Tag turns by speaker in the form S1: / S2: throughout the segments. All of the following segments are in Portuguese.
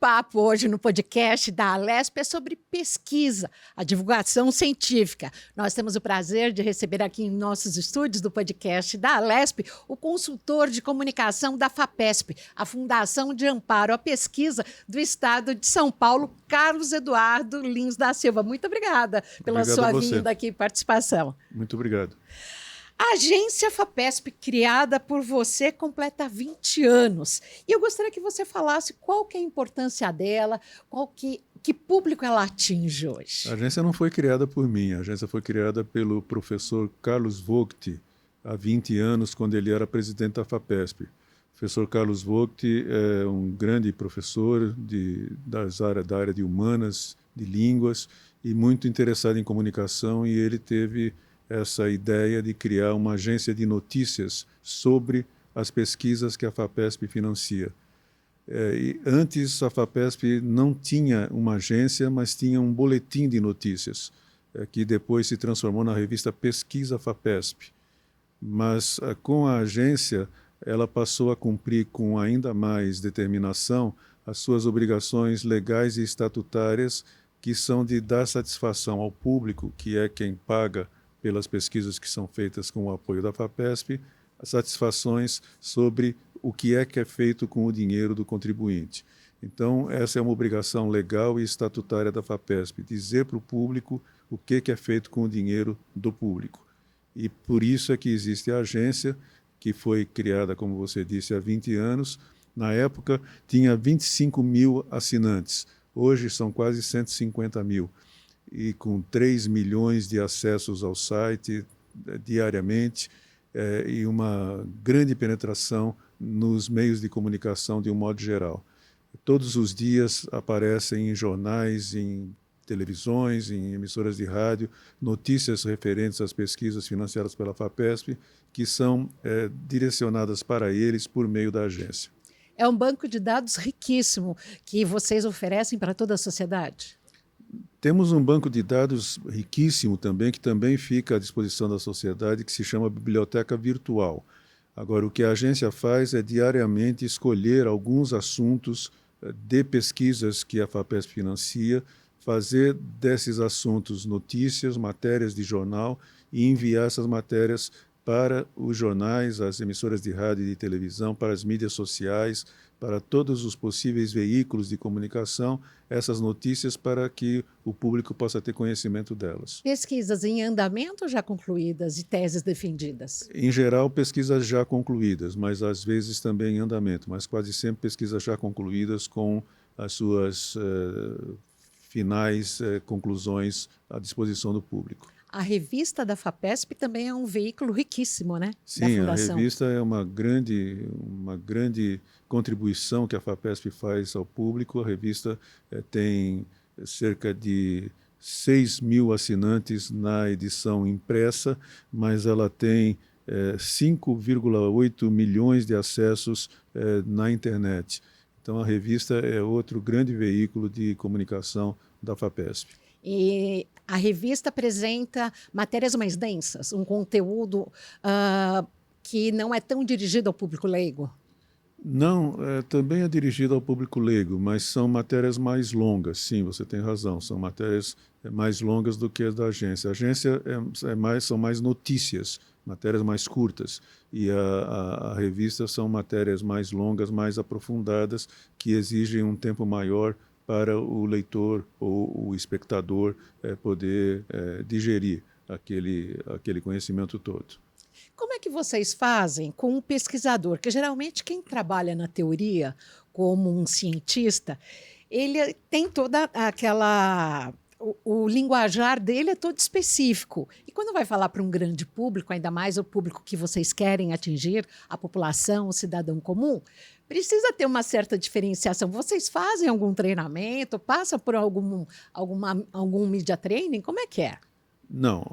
S1: papo hoje no podcast da Alesp é sobre pesquisa, a divulgação científica. Nós temos o prazer de receber aqui em nossos estúdios do podcast da Alesp o consultor de comunicação da FAPESP, a Fundação de Amparo à Pesquisa do Estado de São Paulo, Carlos Eduardo Lins da Silva. Muito obrigada pela sua vinda aqui e participação.
S2: Muito obrigado.
S1: A agência FAPESP, criada por você, completa 20 anos. E eu gostaria que você falasse qual que é a importância dela, que público ela atinge hoje.
S2: A agência não foi criada por mim, a agência foi criada pelo professor Carlos Vogt, há 20 anos, quando ele era presidente da FAPESP. O professor Carlos Vogt é um grande professor da área de humanas, de línguas, e muito interessado em comunicação, e ele teve essa ideia de criar uma agência de notícias sobre as pesquisas que a FAPESP financia. E antes, a FAPESP não tinha uma agência, mas tinha um boletim de notícias, que depois se transformou na revista Pesquisa FAPESP. Mas com a agência, ela passou a cumprir com ainda mais determinação as suas obrigações legais e estatutárias, que são de dar satisfação ao público, que é quem paga pelas pesquisas que são feitas com o apoio da FAPESP, as satisfações sobre o que é feito com o dinheiro do contribuinte. Então, essa é uma obrigação legal e estatutária da FAPESP, dizer para o público o que é feito com o dinheiro do público. E por isso é que existe a agência, que foi criada, como você disse, há 20 anos. Na época, tinha 25 mil assinantes. Hoje são quase 150 mil. E com 3 milhões de acessos ao site diariamente e uma grande penetração nos meios de comunicação de um modo geral. Todos os dias aparecem em jornais, em televisões, em emissoras de rádio, notícias referentes às pesquisas financiadas pela FAPESP, que são direcionadas para eles por meio da agência.
S1: É um banco de dados riquíssimo que vocês oferecem para toda a sociedade?
S2: Temos um banco de dados riquíssimo também, que também fica à disposição da sociedade, que se chama Biblioteca Virtual. Agora, o que a agência faz é diariamente escolher alguns assuntos de pesquisas que a FAPESP financia, fazer desses assuntos notícias, matérias de jornal e enviar essas matérias para os jornais, as emissoras de rádio e de televisão, para as mídias sociais, para todos os possíveis veículos de comunicação, essas notícias para que o público possa ter conhecimento delas.
S1: Pesquisas em andamento já concluídas e teses defendidas?
S2: Em geral, pesquisas já concluídas, mas às vezes também em andamento, mas quase sempre pesquisas já concluídas com as suas finais conclusões à disposição do público.
S1: A revista da FAPESP também é um veículo riquíssimo, né?
S2: Sim, a revista é uma grande contribuição que a FAPESP faz ao público. A revista tem cerca de 6 mil assinantes na edição impressa, mas ela tem 5,8 milhões de acessos na internet. Então, a revista é outro grande veículo de comunicação da FAPESP.
S1: E a revista apresenta matérias mais densas, um conteúdo que não é tão dirigido ao público leigo?
S2: Não, também é dirigido ao público leigo, mas são matérias mais longas, sim, você tem razão, são matérias mais longas do que as da agência. A agência são mais notícias, matérias mais curtas, e a revista são matérias mais longas, mais aprofundadas, que exigem um tempo maior para o leitor ou o espectador poder digerir aquele conhecimento todo.
S1: Como é que vocês fazem com um pesquisador? Que geralmente quem trabalha na teoria como um cientista, ele tem toda aquela... O linguajar dele é todo específico. E quando vai falar para um grande público, ainda mais o público que vocês querem atingir, a população, o cidadão comum, precisa ter uma certa diferenciação. Vocês fazem algum treinamento? Passam por algum media training? Como é que é?
S2: Não,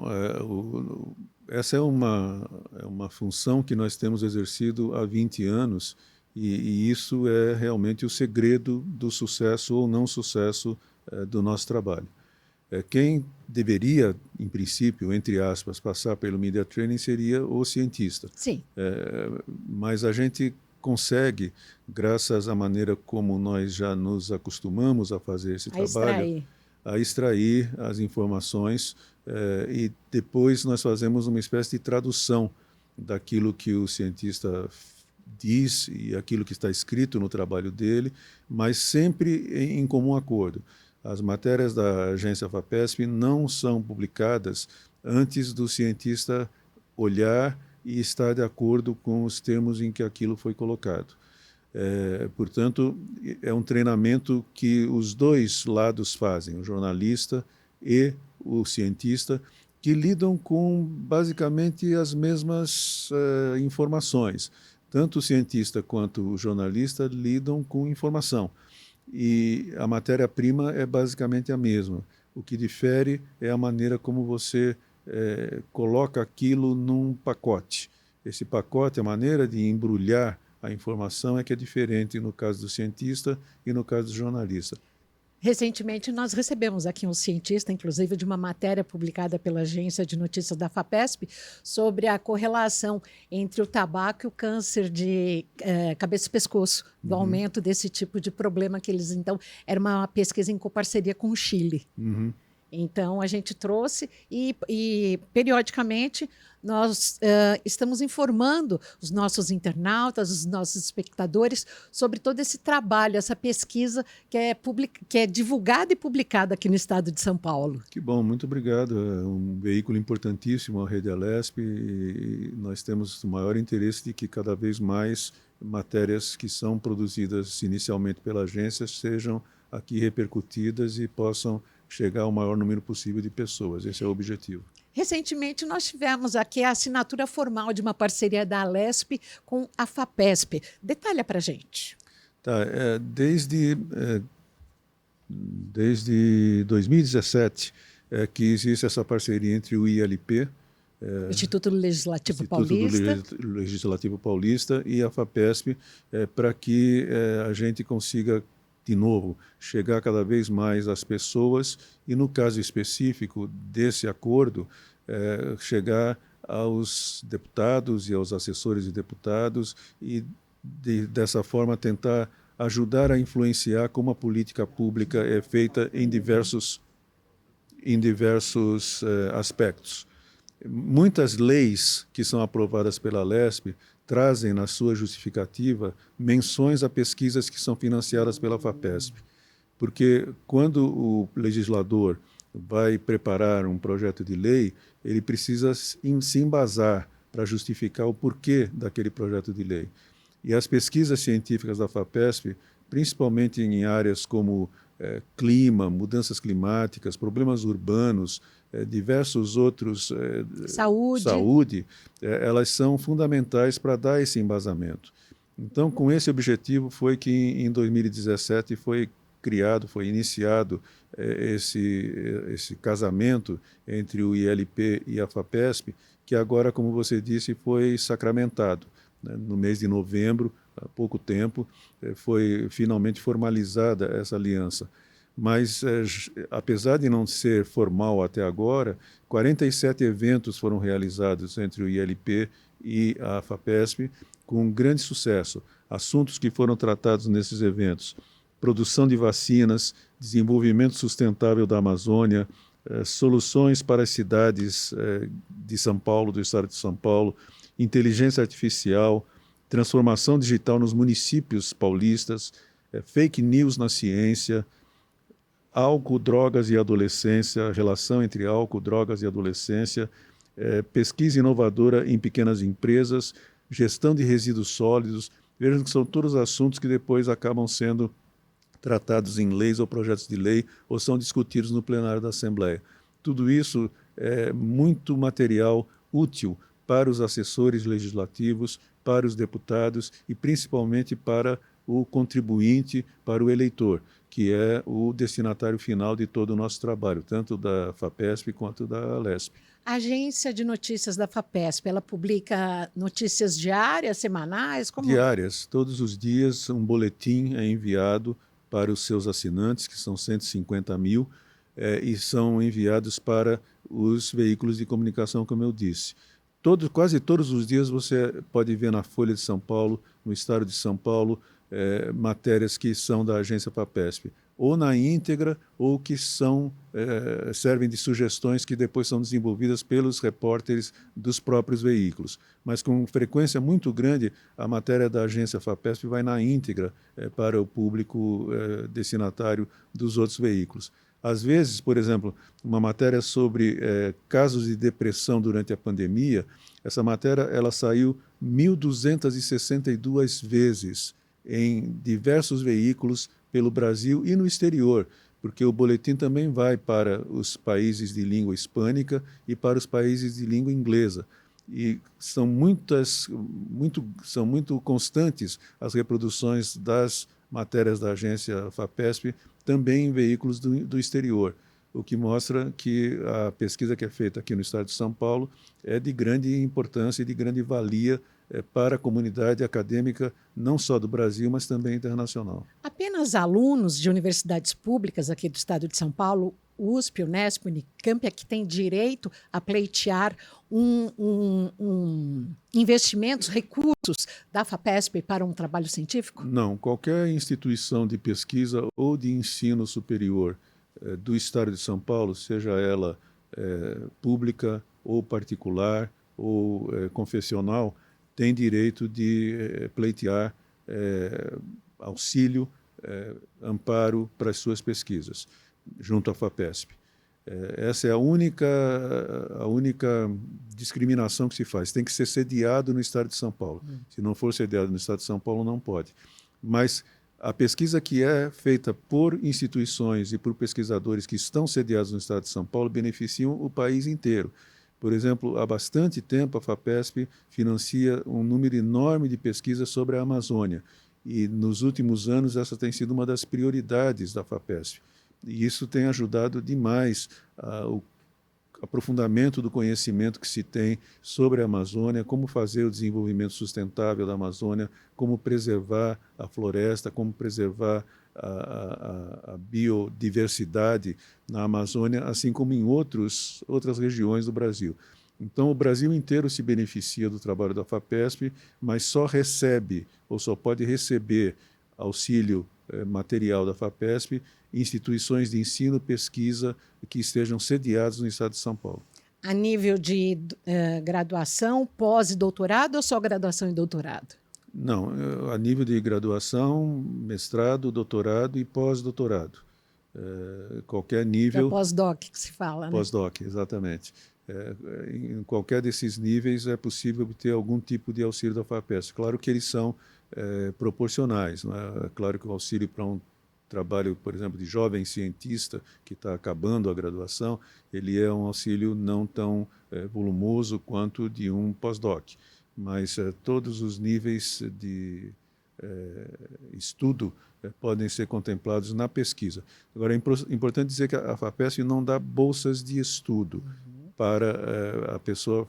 S2: essa é uma função que nós temos exercido há 20 anos e isso é realmente o segredo do sucesso ou não sucesso do nosso trabalho. Quem deveria, em princípio, entre aspas, passar pelo media training seria o cientista.
S1: Sim.
S2: Mas a gente consegue, graças à maneira como nós já nos acostumamos a fazer esse trabalho, a extrair as informações e depois nós fazemos uma espécie de tradução daquilo que o cientista diz e aquilo que está escrito no trabalho dele, mas sempre em comum acordo. As matérias da agência FAPESP não são publicadas antes do cientista olhar e estar de acordo com os termos em que aquilo foi colocado. Portanto, é um treinamento que os dois lados fazem, o jornalista e o cientista, que lidam com basicamente as mesmas informações. Tanto o cientista quanto o jornalista lidam com informação. E a matéria-prima é basicamente a mesma. O que difere é a maneira como você coloca aquilo num pacote. Esse pacote, a maneira de embrulhar a informação é que é diferente no caso do cientista e no caso do jornalista.
S1: Recentemente, nós recebemos aqui um cientista, inclusive de uma matéria publicada pela agência de notícias da FAPESP, sobre a correlação entre o tabaco e o câncer de cabeça e pescoço, do aumento desse tipo de problema que eles... Então, era uma pesquisa em coparceria com o Chile. Então, a gente trouxe e periodicamente, nós estamos informando os nossos internautas, os nossos espectadores sobre todo esse trabalho, essa pesquisa que é divulgada e publicada aqui no estado de São Paulo.
S2: Que bom, muito obrigado. É um veículo importantíssimo, a Rede Alesp, e nós temos o maior interesse de que cada vez mais matérias que são produzidas inicialmente pela agência sejam aqui repercutidas e possam chegar ao maior número possível de pessoas. Esse é o objetivo.
S1: Recentemente, nós tivemos aqui a assinatura formal de uma parceria da Alesp com a FAPESP. Detalha para a gente.
S2: Tá, desde 2017 que existe essa parceria entre o ILP,
S1: Instituto Legislativo
S2: Paulista e a FAPESP, para que a gente consiga, de novo, chegar cada vez mais às pessoas e, no caso específico desse acordo, chegar aos deputados e aos assessores de deputados e, dessa forma, tentar ajudar a influenciar como a política pública é feita em diversos aspectos. Muitas leis que são aprovadas pela Alesp trazem na sua justificativa menções a pesquisas que são financiadas pela FAPESP. Porque quando o legislador vai preparar um projeto de lei, ele precisa se embasar para justificar o porquê daquele projeto de lei. E as pesquisas científicas da FAPESP, principalmente em áreas como clima, mudanças climáticas, problemas urbanos, diversos outros, saúde, elas são fundamentais para dar esse embasamento. Então, com esse objetivo foi que em 2017 foi iniciado esse casamento entre o ILP e a FAPESP, que agora, como você disse, foi sacramentado. No mês de novembro, há pouco tempo, foi finalmente formalizada essa aliança. Mas, apesar de não ser formal até agora, 47 eventos foram realizados entre o ILP e a FAPESP, com grande sucesso. Assuntos que foram tratados nesses eventos: produção de vacinas, desenvolvimento sustentável da Amazônia, soluções para as cidades de São Paulo, do estado de São Paulo, inteligência artificial, transformação digital nos municípios paulistas, fake news na ciência, álcool, drogas e adolescência, relação entre álcool, drogas e adolescência, pesquisa inovadora em pequenas empresas, gestão de resíduos sólidos. Vejam que são todos assuntos que depois acabam sendo tratados em leis ou projetos de lei ou são discutidos no plenário da Assembleia. Tudo isso é muito material útil para os assessores legislativos, para os deputados e principalmente para o contribuinte, para o eleitor, que é o destinatário final de todo o nosso trabalho, tanto da FAPESP quanto da Alesp.
S1: A agência de notícias da FAPESP, ela publica notícias diárias, semanais?
S2: Diárias. Todos os dias um boletim é enviado para os seus assinantes, que são 150 mil, e são enviados para os veículos de comunicação, como eu disse. Quase todos os dias você pode ver na Folha de São Paulo no estado de São Paulo, matérias que são da agência FAPESP, ou na íntegra, ou que servem de sugestões que depois são desenvolvidas pelos repórteres dos próprios veículos. Mas com frequência muito grande, a matéria da agência FAPESP vai na íntegra para o público destinatário dos outros veículos. Às vezes, por exemplo, uma matéria sobre casos de depressão durante a pandemia, essa matéria ela saiu 1.262 vezes em diversos veículos pelo Brasil e no exterior, porque o boletim também vai para os países de língua hispânica e para os países de língua inglesa. E são muito constantes as reproduções das matérias da agência FAPESP também em veículos do exterior, o que mostra que a pesquisa que é feita aqui no estado de São Paulo é de grande importância e de grande valia para a comunidade acadêmica, não só do Brasil, mas também internacional.
S1: Apenas alunos de universidades públicas aqui do estado de São Paulo, USP, Unesp, Unicamp, é que têm direito a pleitear investimentos, recursos da FAPESP para um trabalho científico?
S2: Não, qualquer instituição de pesquisa ou de ensino superior do estado de São Paulo, seja ela pública ou particular ou confessional, tem direito de pleitear auxílio, amparo para as suas pesquas, junto à FAPESP. Essa é a única discriminação que se faz. Tem que ser sediado no estado de São Paulo. Se não for sediado no estado de São Paulo, não pode. Mas a pesquisa que é feita por instituições e por pesquisadores que estão sediados no estado de São Paulo beneficiam o país inteiro. Por exemplo, há bastante tempo a FAPESP financia um número enorme de pesquisas sobre a Amazônia. E nos últimos anos essa tem sido uma das prioridades da FAPESP. E isso tem ajudado demais o aprofundamento do conhecimento que se tem sobre a Amazônia, como fazer o desenvolvimento sustentável da Amazônia, como preservar a floresta, como preservar a biodiversidade na Amazônia, assim como em outras regiões do Brasil. Então, o Brasil inteiro se beneficia do trabalho da FAPESP, mas só recebe ou só pode receber auxílio material da FAPESP instituições de ensino e pesquisa que estejam sediadas no estado de São Paulo.
S1: A nível de graduação, pós e doutorado ou só graduação e doutorado?
S2: Não, a nível de graduação, mestrado, doutorado e pós-doutorado. Qualquer nível...
S1: É pós-doc que se fala, né?
S2: Pós-doc, exatamente. Em qualquer desses níveis é possível obter algum tipo de auxílio da FAPESP. Claro que eles são proporcionais. Não é? Claro que o auxílio para um trabalho, por exemplo, de jovem cientista que está acabando a graduação, ele é um auxílio não tão volumoso quanto de um pós-doc. Mas todos os níveis de estudo podem ser contemplados na pesquisa. Agora, é importante dizer que a FAPESP não dá bolsas de estudo para a pessoa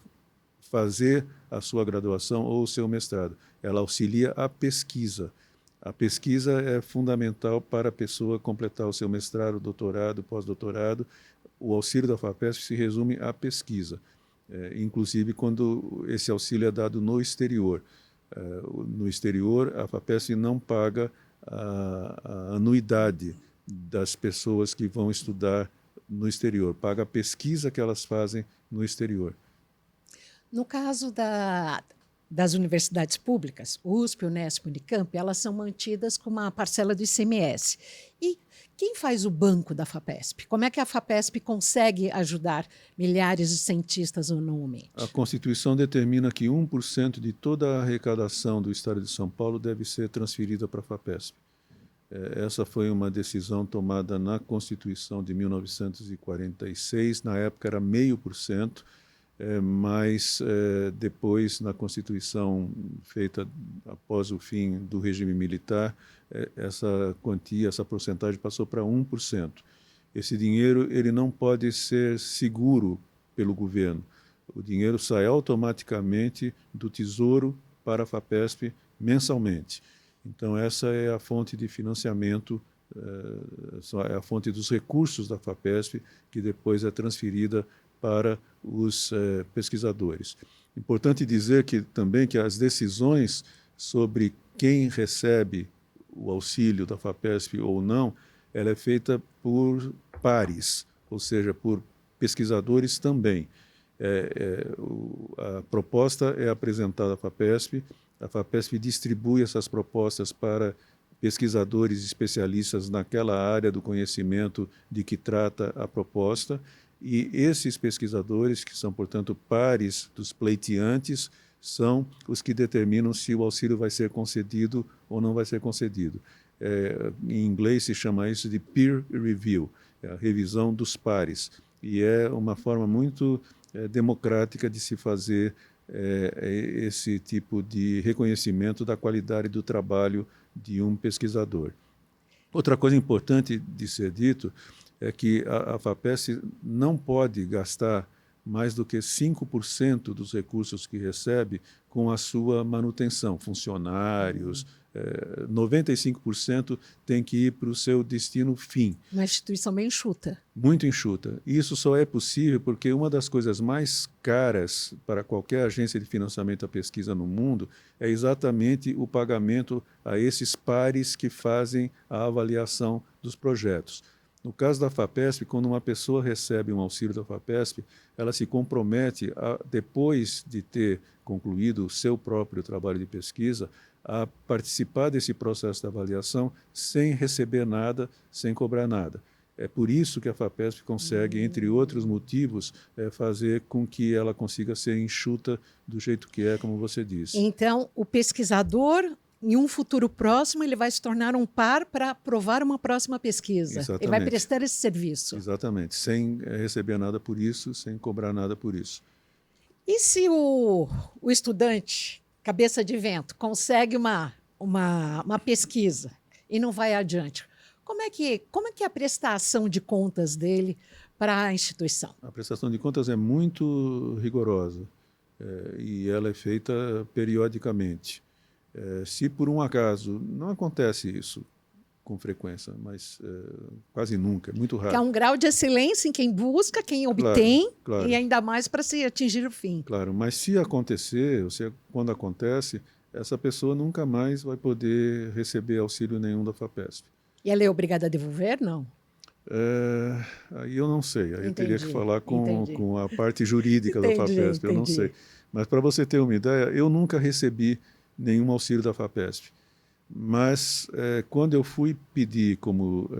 S2: fazer a sua graduação ou o seu mestrado. Ela auxilia a pesquisa. A pesquisa é fundamental para a pessoa completar o seu mestrado, doutorado, pós-doutorado. O auxílio da FAPESP se resume à pesquisa, inclusive quando esse auxílio é dado no exterior. No exterior, a FAPESP não paga a anuidade das pessoas que vão estudar no exterior, paga a pesquisa que elas fazem no exterior.
S1: No caso das universidades públicas, USP, Unesp, Unicamp, elas são mantidas com uma parcela do ICMS. E quem faz o banco da FAPESP? Como é que a FAPESP consegue ajudar milhares de cientistas anualmente?
S2: A Constituição determina que 1% de toda a arrecadação do Estado de São Paulo deve ser transferida para a FAPESP. Essa foi uma decisão tomada na Constituição de 1946, na época era 0,5%, mas depois, na Constituição feita após o fim do regime militar, essa quantia, essa porcentagem passou para 1%. Esse dinheiro ele não pode ser seguro pelo governo. O dinheiro sai automaticamente do Tesouro para a FAPESP mensalmente. Então, essa é a fonte de financiamento, é a fonte dos recursos da FAPESP, que depois é transferida para os pesquisadores. Importante dizer também que as decisões sobre quem recebe o auxílio da FAPESP ou não, ela é feita por pares, ou seja, por pesquisadores também. A proposta é apresentada à FAPESP, a FAPESP distribui essas propostas para pesquisadores especialistas naquela área do conhecimento de que trata a proposta, e esses pesquisadores, que são, portanto, pares dos pleiteantes, são os que determinam se o auxílio vai ser concedido ou não vai ser concedido. Em inglês se chama isso de peer review, a revisão dos pares, e é uma forma muito democrática de se fazer esse tipo de reconhecimento da qualidade do trabalho de um pesquisador. Outra coisa importante de ser dito é que a FAPESP não pode gastar mais do que 5% dos recursos que recebe com a sua manutenção, funcionários, 95% tem que ir para o seu destino fim.
S1: Uma instituição bem enxuta.
S2: Muito enxuta. E isso só é possível porque uma das coisas mais caras para qualquer agência de financiamento à pesquisa no mundo é exatamente o pagamento a esses pares que fazem a avaliação dos projetos. No caso da FAPESP, quando uma pessoa recebe um auxílio da FAPESP, ela se compromete, depois de ter concluído o seu próprio trabalho de pesquisa, a participar desse processo de avaliação sem receber nada, sem cobrar nada. É por isso que a FAPESP consegue, entre outros motivos, fazer com que ela consiga ser enxuta do jeito que é, como você disse.
S1: Então, o pesquisador, em um futuro próximo, ele vai se tornar um par para aprovar uma próxima pesquisa.
S2: Exatamente.
S1: Ele vai prestar esse serviço.
S2: Exatamente, sem receber nada por isso, sem cobrar nada por isso.
S1: E se o estudante, cabeça de vento, consegue uma pesquisa e não vai adiante? Como é que é a prestação de contas dele para a instituição?
S2: A prestação de contas é muito rigorosa e ela é feita periodicamente. Se por um acaso, não acontece isso com frequência, mas quase nunca, é muito raro.
S1: Que há um grau de excelência em quem busca, quem obtém,
S2: claro.
S1: E ainda mais para se atingir o fim.
S2: Claro, mas se acontecer, ou se, quando acontece, essa pessoa nunca mais vai poder receber auxílio nenhum da FAPESP.
S1: E ela é obrigada a devolver? Não.
S2: Aí eu não sei, aí eu teria que falar
S1: entendi.
S2: com a parte jurídica da FAPESP, eu não sei. Mas para você ter uma ideia, eu nunca recebi nenhum auxílio da FAPESP. Mas quando eu fui pedir como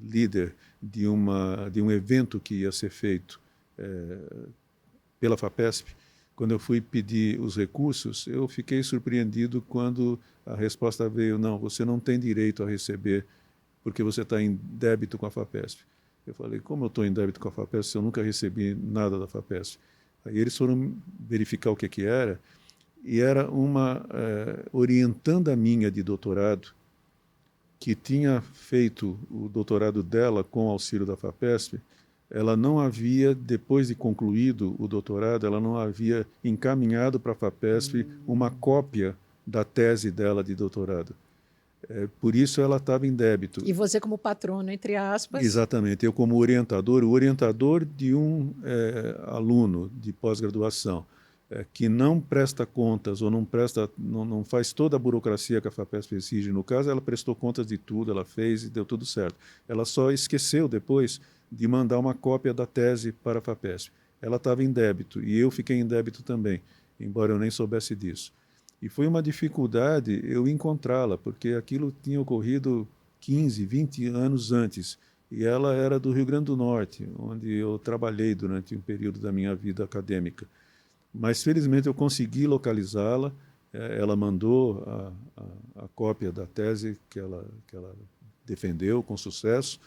S2: líder de um evento que ia ser feito pela FAPESP, quando eu fui pedir os recursos, eu fiquei surpreendido quando a resposta veio: não, você não tem direito a receber porque você está em débito com a FAPESP. Eu falei: como eu estou em débito com a FAPESP se eu nunca recebi nada da FAPESP? Aí eles foram verificar o que era, e era uma orientanda minha de doutorado, que tinha feito o doutorado dela com auxílio da FAPESP. Ela não havia, depois de concluído o doutorado, ela não havia encaminhado para a FAPESP uma cópia da tese dela de doutorado. Por isso ela estava em débito.
S1: E você como patrono, entre aspas?
S2: Exatamente, eu como orientador, o orientador de um aluno de pós-graduação que não presta contas ou não faz toda a burocracia que a FAPESP exige. No caso, ela prestou contas de tudo, ela fez e deu tudo certo. Ela só esqueceu depois de mandar uma cópia da tese para a FAPESP. Ela estava em débito e eu fiquei em débito também, embora eu nem soubesse disso. E foi uma dificuldade eu encontrá-la, porque aquilo tinha ocorrido 15, 20 anos antes. E ela era do Rio Grande do Norte, onde eu trabalhei durante um período da minha vida acadêmica. Mas, felizmente, eu consegui localizá-la. Ela mandou a cópia da tese que ela defendeu com sucesso,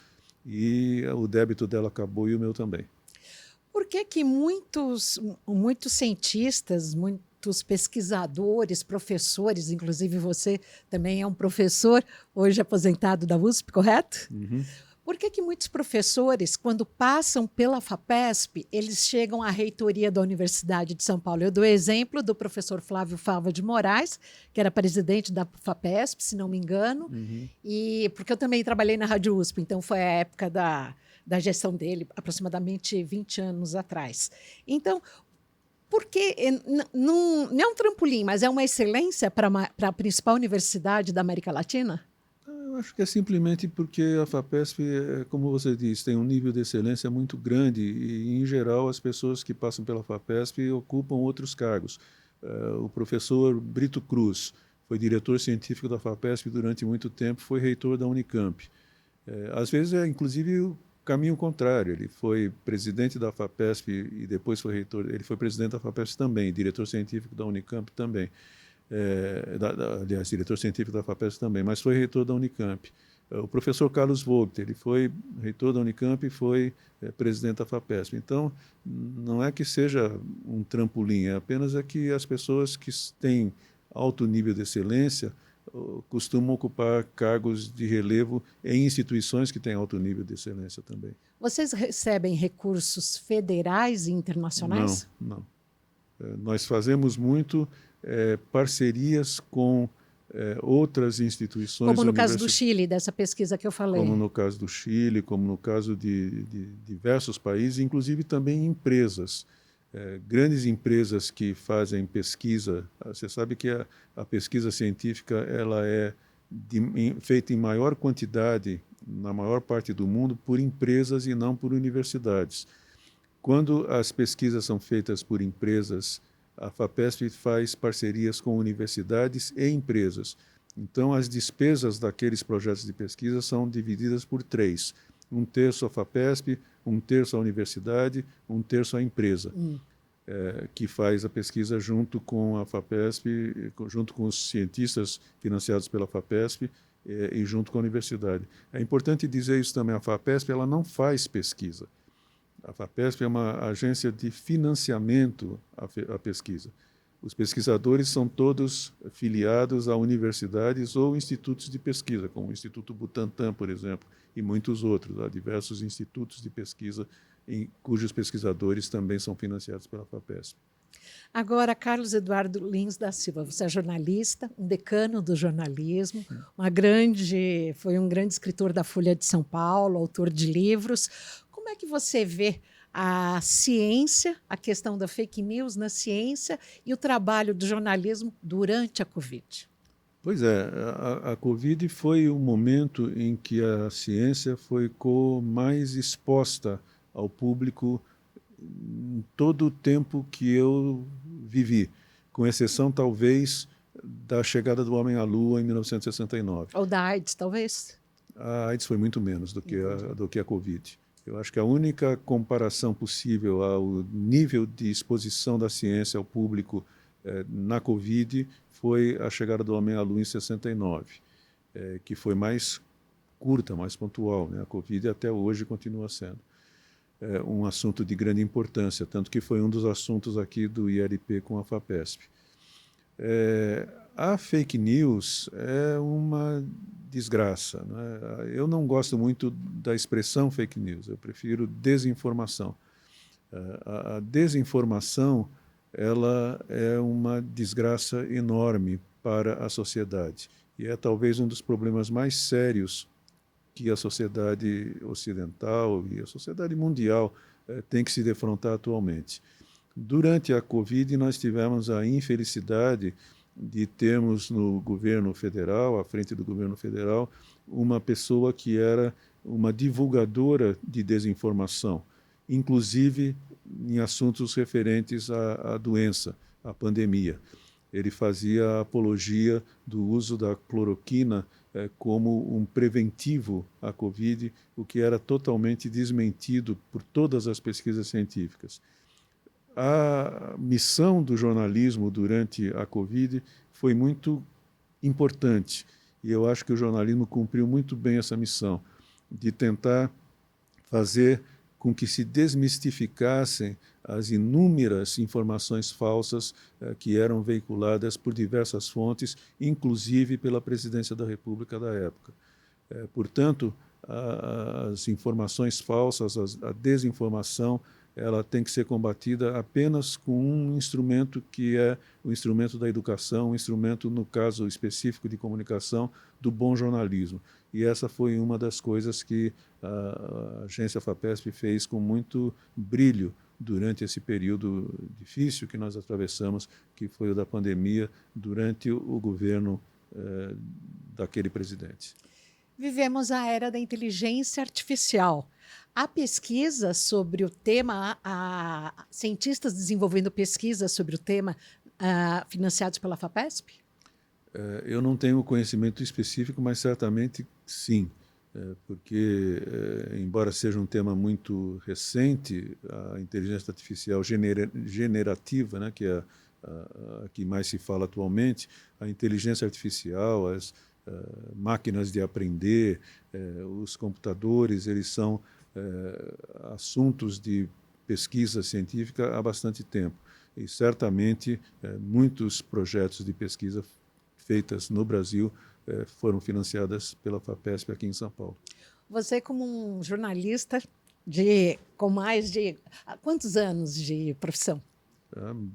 S2: e o débito dela acabou e o meu também.
S1: Por que muitos cientistas, muitos pesquisadores, professores, inclusive você também é um professor, hoje aposentado da USP, correto?
S2: Uhum.
S1: Por que muitos professores, quando passam pela FAPESP, eles chegam à reitoria da Universidade de São Paulo? Eu dou exemplo do professor Flávio Fava de Moraes, que era presidente da FAPESP, se não me engano, e porque eu também trabalhei na Rádio USP, então foi a época da gestão dele, aproximadamente 20 anos atrás. Então, Porque não é um trampolim, mas é uma excelência para a principal universidade da América Latina?
S2: Eu acho que é simplesmente porque a FAPESP, como você disse, tem um nível de excelência muito grande e, em geral, as pessoas que passam pela FAPESP ocupam outros cargos. O professor Brito Cruz foi diretor científico da FAPESP durante muito tempo, foi reitor da Unicamp. Às vezes é, inclusive, o caminho contrário. Ele foi presidente da FAPESP e depois foi reitor. Ele foi presidente da FAPESP também, diretor científico da Unicamp também. Aliás, diretor científico da FAPESP também, mas foi reitor da Unicamp. O professor Carlos Vogt, ele foi reitor da Unicamp e foi presidente da FAPESP. Então, não é que seja um trampolim, é apenas que as pessoas que têm alto nível de excelência costumam ocupar cargos de relevo em instituições que têm alto nível de excelência também.
S1: Vocês recebem recursos federais e internacionais?
S2: Não, não. Nós fazemos muito parcerias com outras instituições.
S1: Como no caso do Chile, dessa pesquisa que eu falei.
S2: Como no caso do Chile, como no caso de diversos países, inclusive também empresas. Grandes empresas que fazem pesquisa. Você sabe que a pesquisa científica ela é feita em maior quantidade, na maior parte do mundo, por empresas e não por universidades. Quando as pesquisas são feitas por empresas, a FAPESP faz parcerias com universidades e empresas. Então, as despesas daqueles projetos de pesquisa são divididas por 3. 1/3 a FAPESP, 1/3 a universidade, 1/3 a empresa, que faz a pesquisa junto com a FAPESP, junto com os cientistas financiados pela FAPESP e junto com a universidade. É importante dizer isso também, a FAPESP ela não faz pesquisa. A FAPESP é uma agência de financiamento à pesquisa. Os pesquisadores são todos filiados a universidades ou institutos de pesquisa, como o Instituto Butantan, por exemplo, e muitos outros. Há diversos institutos de pesquisa cujos pesquisadores também são financiados pela FAPESP.
S1: Agora, Carlos Eduardo Lins da Silva, você é jornalista, um decano do jornalismo, foi um grande escritor da Folha de São Paulo, autor de livros. Como é que você vê a ciência, a questão da fake news na ciência e o trabalho do jornalismo durante a Covid?
S2: Pois é, a Covid foi o momento em que a ciência ficou mais exposta ao público em todo o tempo que eu vivi, com exceção, talvez, da chegada do homem à Lua em 1969.
S1: Ou da AIDS, talvez?
S2: A AIDS foi muito menos do que a Covid. Eu acho que a única comparação possível ao nível de exposição da ciência ao público na Covid foi a chegada do homem à Lua em 69, que foi mais curta, mais pontual, né? A Covid até hoje continua sendo um assunto de grande importância, tanto que foi um dos assuntos aqui do ILP com a FAPESP. A fake news é uma desgraça, né? Eu não gosto muito da expressão fake news, eu prefiro desinformação. A desinformação ela é uma desgraça enorme para a sociedade e é talvez um dos problemas mais sérios que a sociedade ocidental e a sociedade mundial tem que se defrontar atualmente. Durante a Covid, nós tivemos a infelicidade de termos no governo federal, à frente do governo federal, uma pessoa que era uma divulgadora de desinformação, inclusive em assuntos referentes à doença, à pandemia. Ele fazia a apologia do uso da cloroquina como um preventivo à Covid, o que era totalmente desmentido por todas as pesquisas científicas. A missão do jornalismo durante a Covid foi muito importante e eu acho que o jornalismo cumpriu muito bem essa missão de tentar fazer com que se desmistificassem as inúmeras informações falsas que eram veiculadas por diversas fontes, inclusive pela Presidência da República da época. Portanto, as informações falsas, a desinformação, ela tem que ser combatida apenas com um instrumento que é o instrumento da educação, um instrumento, no caso específico de comunicação, do bom jornalismo. E essa foi uma das coisas que a agência FAPESP fez com muito brilho durante esse período difícil que nós atravessamos, que foi o da pandemia, durante o governo daquele presidente.
S1: Vivemos a era da inteligência artificial. Há pesquisa sobre o tema, há cientistas desenvolvendo pesquisas sobre o tema financiados pela FAPESP?
S2: Eu não tenho conhecimento específico, mas certamente sim, porque, embora seja um tema muito recente, a inteligência artificial generativa, né, que é a que mais se fala atualmente, a inteligência artificial, as máquinas de aprender, os computadores, eles são assuntos de pesquisa científica há bastante tempo. E certamente muitos projetos de pesquisa feitas no Brasil foram financiadas pela FAPESP aqui em São Paulo.
S1: Você, como um jornalista com mais de quantos anos de profissão?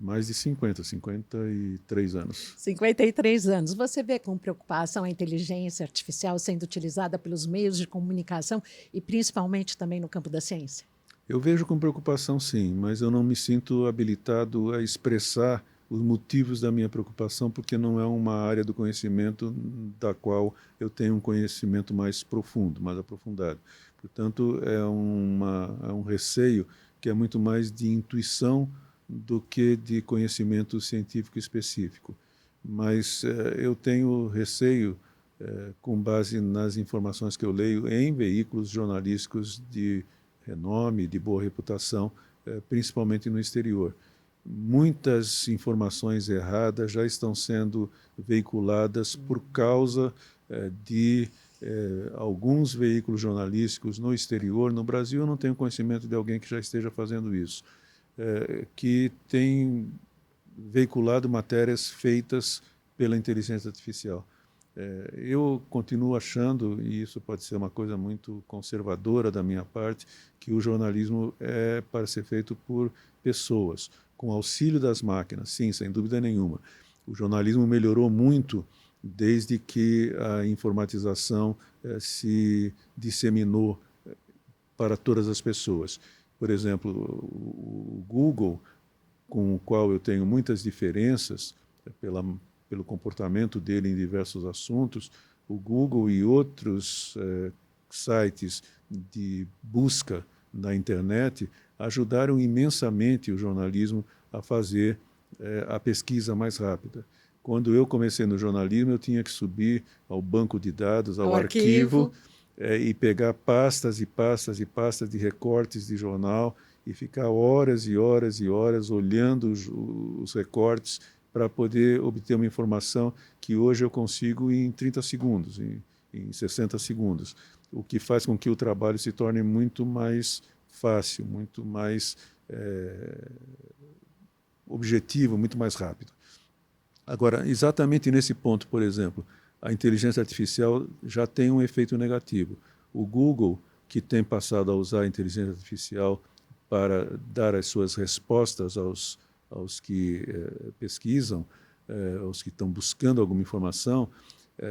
S2: Mais de 53 anos.
S1: 53 anos. Você vê com preocupação a inteligência artificial sendo utilizada pelos meios de comunicação e principalmente também no campo da ciência?
S2: Eu vejo com preocupação, sim, mas eu não me sinto habilitado a expressar os motivos da minha preocupação, porque não é uma área do conhecimento da qual eu tenho um conhecimento mais profundo, mais aprofundado. Portanto, é um receio que é muito mais de intuição do que de conhecimento científico específico. Mas eu tenho receio, com base nas informações que eu leio em veículos jornalísticos de renome, de boa reputação, principalmente no exterior. Muitas informações erradas já estão sendo veiculadas por causa de alguns veículos jornalísticos no exterior. No Brasil, eu não tenho conhecimento de alguém que já esteja fazendo isso, que tem veiculado matérias feitas pela inteligência artificial. Eu continuo achando, e isso pode ser uma coisa muito conservadora da minha parte, que o jornalismo é para ser feito por pessoas, com auxílio das máquinas, sim, sem dúvida nenhuma. O jornalismo melhorou muito desde que a informatização se disseminou para todas as pessoas. Por exemplo, o Google, com o qual eu tenho muitas diferenças pelo comportamento dele em diversos assuntos, o Google e outros sites de busca na internet ajudaram imensamente o jornalismo a fazer a pesquisa mais rápida. Quando eu comecei no jornalismo, eu tinha que subir ao banco de dados, ao arquivo, e pegar pastas e pastas e pastas de recortes de jornal e ficar horas e horas e horas olhando os recortes para poder obter uma informação que hoje eu consigo em 30 segundos, em 60 segundos, o que faz com que o trabalho se torne muito mais fácil, muito mais objetivo, muito mais rápido. Agora, exatamente nesse ponto, por exemplo, a inteligência artificial já tem um efeito negativo. O Google, que tem passado a usar a inteligência artificial para dar as suas respostas aos que pesquisam, aos que estão buscando alguma informação,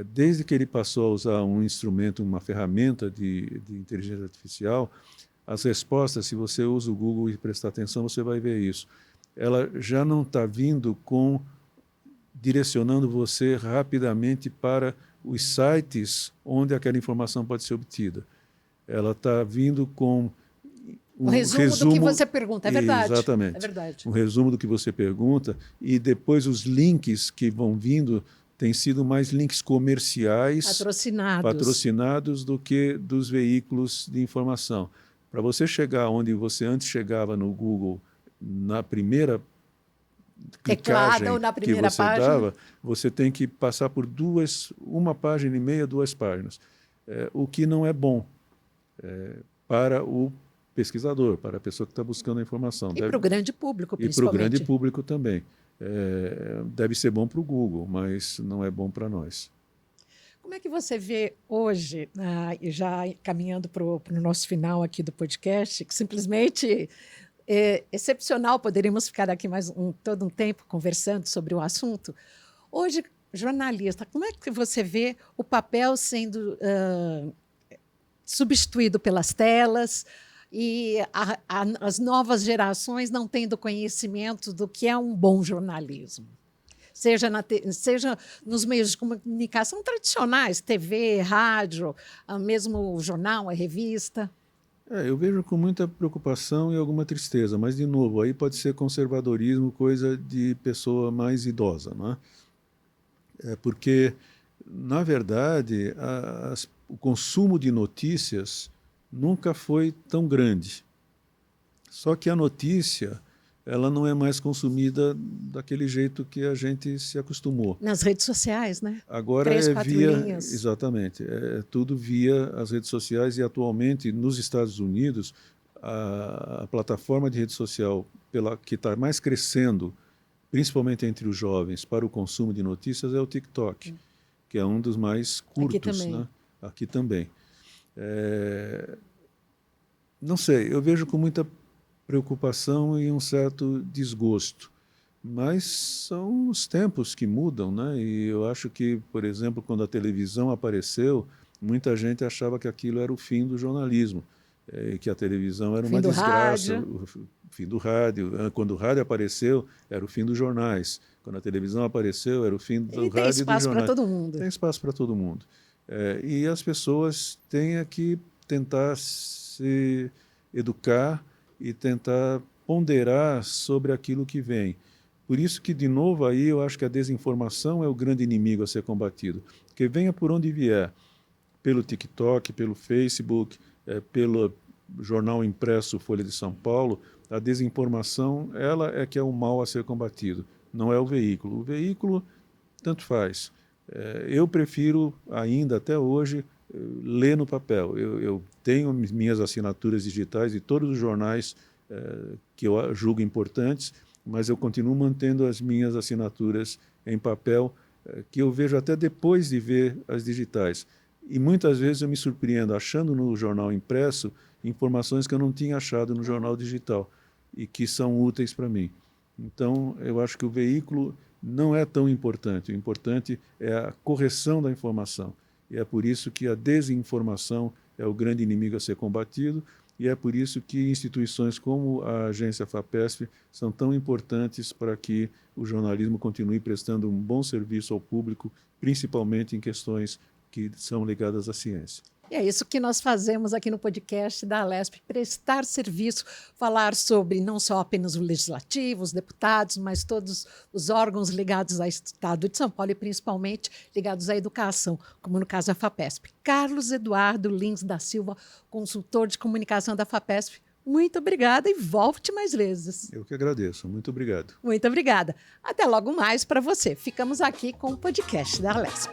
S2: desde que ele passou a usar um instrumento, uma ferramenta de inteligência artificial, as respostas, se você usa o Google e prestar atenção, você vai ver isso. Ela já não está vindo direcionando você rapidamente para os sites onde aquela informação pode ser obtida. Ela está vindo com
S1: um resumo do que você pergunta, é verdade.
S2: Exatamente.
S1: É verdade.
S2: Um resumo do que você pergunta, e depois os links que vão vindo têm sido mais links comerciais, patrocinados do que dos veículos de informação. Para você chegar onde você antes chegava no Google, na primeira clicagem que você dava, você tem que passar por uma página e meia, 2 páginas, o que não é bom para o pesquisador, para a pessoa que está buscando a informação.
S1: E para o grande público, principalmente.
S2: E para o grande público também. Deve ser bom para o Google, mas não é bom para nós.
S1: Como é que você vê hoje, e já caminhando para o nosso final aqui do podcast, que simplesmente excepcional, poderíamos ficar aqui mais todo um tempo conversando sobre o assunto. Hoje, jornalista, como é que você vê o papel sendo substituído pelas telas? e as novas gerações não tendo conhecimento do que é um bom jornalismo. Seja nos meios de comunicação tradicionais, TV, rádio, mesmo jornal, a revista.
S2: Eu vejo com muita preocupação e alguma tristeza, mas, de novo, aí pode ser conservadorismo, coisa de pessoa mais idosa, não é? Porque, na verdade, o consumo de notícias nunca foi tão grande. Só que a notícia, ela não é mais consumida daquele jeito que a gente se acostumou.
S1: Nas redes sociais, né?
S2: Agora
S1: 3,
S2: é
S1: 4
S2: via,
S1: linhas.
S2: exatamente, é tudo via as redes sociais e atualmente nos Estados Unidos a plataforma de rede social que está mais crescendo, principalmente entre os jovens, para o consumo de notícias é o TikTok, que é um dos mais curtos.
S1: Aqui também.
S2: Né? Aqui também. Não sei, eu vejo com muita preocupação e um certo desgosto. Mas são os tempos que mudam, né? E eu acho que, por exemplo, quando a televisão apareceu, muita gente achava que aquilo era o fim do jornalismo, que a televisão era uma desgraça, o fim do rádio. Quando o rádio apareceu, era o fim dos jornais. Quando a televisão apareceu, era o fim do rádio e dos jornais.
S1: Tem espaço para todo mundo.
S2: Tem espaço para todo mundo. E as pessoas têm que tentar se educar e tentar ponderar sobre aquilo que vem. Por isso que, de novo, aí eu acho que a desinformação é o grande inimigo a ser combatido. Que venha por onde vier, pelo TikTok, pelo Facebook, pelo jornal impresso Folha de São Paulo, a desinformação, ela é que é o mal a ser combatido, não é o veículo. O veículo, tanto faz. Eu prefiro ainda, até hoje, ler no papel. Eu tenho minhas assinaturas digitais de todos os jornais que eu julgo importantes, mas eu continuo mantendo as minhas assinaturas em papel, que eu vejo até depois de ver as digitais. E muitas vezes eu me surpreendo achando no jornal impresso informações que eu não tinha achado no jornal digital e que são úteis para mim. Então, eu acho que o veículo não é tão importante. O importante é a correção da informação. E é por isso que a desinformação é o grande inimigo a ser combatido, e é por isso que instituições como a agência FAPESP são tão importantes para que o jornalismo continue prestando um bom serviço ao público, principalmente em questões que são ligadas à ciência.
S1: E é isso que nós fazemos aqui no podcast da Alesp, prestar serviço, falar sobre não só apenas o legislativo, os deputados, mas todos os órgãos ligados ao Estado de São Paulo e principalmente ligados à educação, como no caso da FAPESP. Carlos Eduardo Lins da Silva, consultor de comunicação da FAPESP, muito obrigada e volte mais vezes.
S2: Eu que agradeço. Muito obrigado.
S1: Muito obrigada. Até logo mais para você. Ficamos aqui com o podcast da Alesp.